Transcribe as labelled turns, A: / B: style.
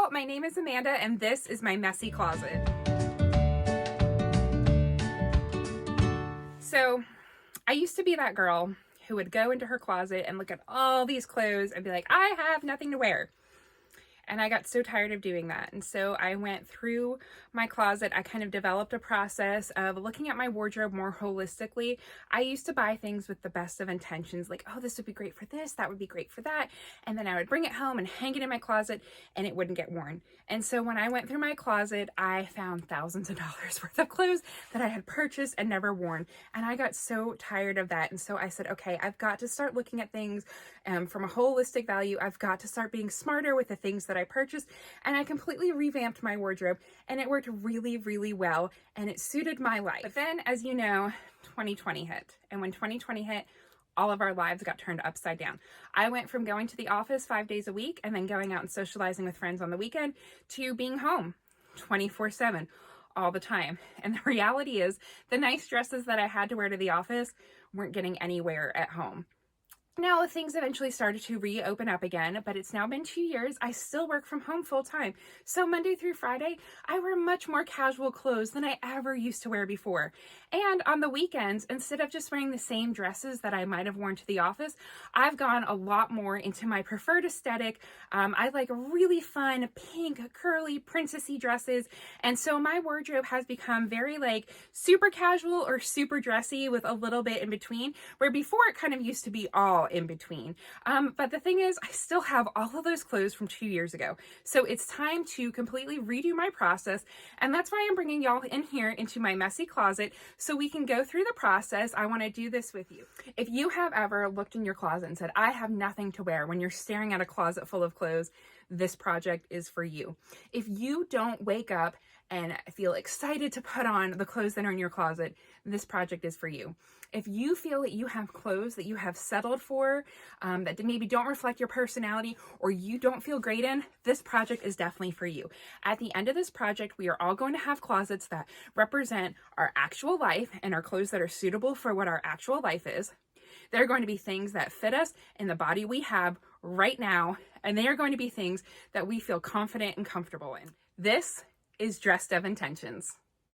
A: Hello, my name is Amanda and this is my messy closet. So I used to be that girl who would go into her closet and look at all these clothes and be like, I have nothing to wear. And I got so tired of doing that. And so I went through my closet. I kind of developed a process of looking at my wardrobe more holistically. I used to buy things with the best of intentions, like, oh, this would be great for this, that would be great for that. And then I would bring it home and hang it in my closet and it wouldn't get worn. And so when I went through my closet, I found thousands of dollars worth of clothes that I had purchased and never worn. And I got so tired of that. And so I said, okay, I've got to start looking at things from a holistic value. I've got to start being smarter with the things that I purchased, and I completely revamped my wardrobe, and it worked really, really well, and it suited my life. But then, as you know, 2020 hit, and when 2020 hit, all of our lives got turned upside down. I went from going to the office 5 days a week and then going out and socializing with friends on the weekend to being home 24/7 all the time. And the reality is, the nice dresses that I had to wear to the office weren't getting anywhere at home. Now, things eventually started to reopen up again, but it's now been 2 years. I still work from home full time. So Monday through Friday, I wear much more casual clothes than I ever used to wear before. And on the weekends, instead of just wearing the same dresses that I might have worn to the office, I've gone a lot more into my preferred aesthetic. I like really fun, pink, curly, princessy dresses. And so my wardrobe has become very like super casual or super dressy with a little bit in between, where before it kind of used to be all in between. But the thing is, I still have all of those clothes from 2 years ago. So it's time to completely redo my process. And that's why I'm bringing y'all in here into my messy closet so we can go through the process. I want to do this with you. If you have ever looked in your closet and said, I have nothing to wear, when you're staring at a closet full of clothes, this project is for you. If you don't wake up and feel excited to put on the clothes that are in your closet, this project is for you. If you feel that you have clothes that you have settled for, that maybe don't reflect your personality or you don't feel great in, this project is definitely for you. At the end of this project, we are all going to have closets that represent our actual life and our clothes that are suitable for what our actual life is. They're going to be things that fit us in the body we have right now, and they are going to be things that we feel confident and comfortable in. This is Dressed of Intentions.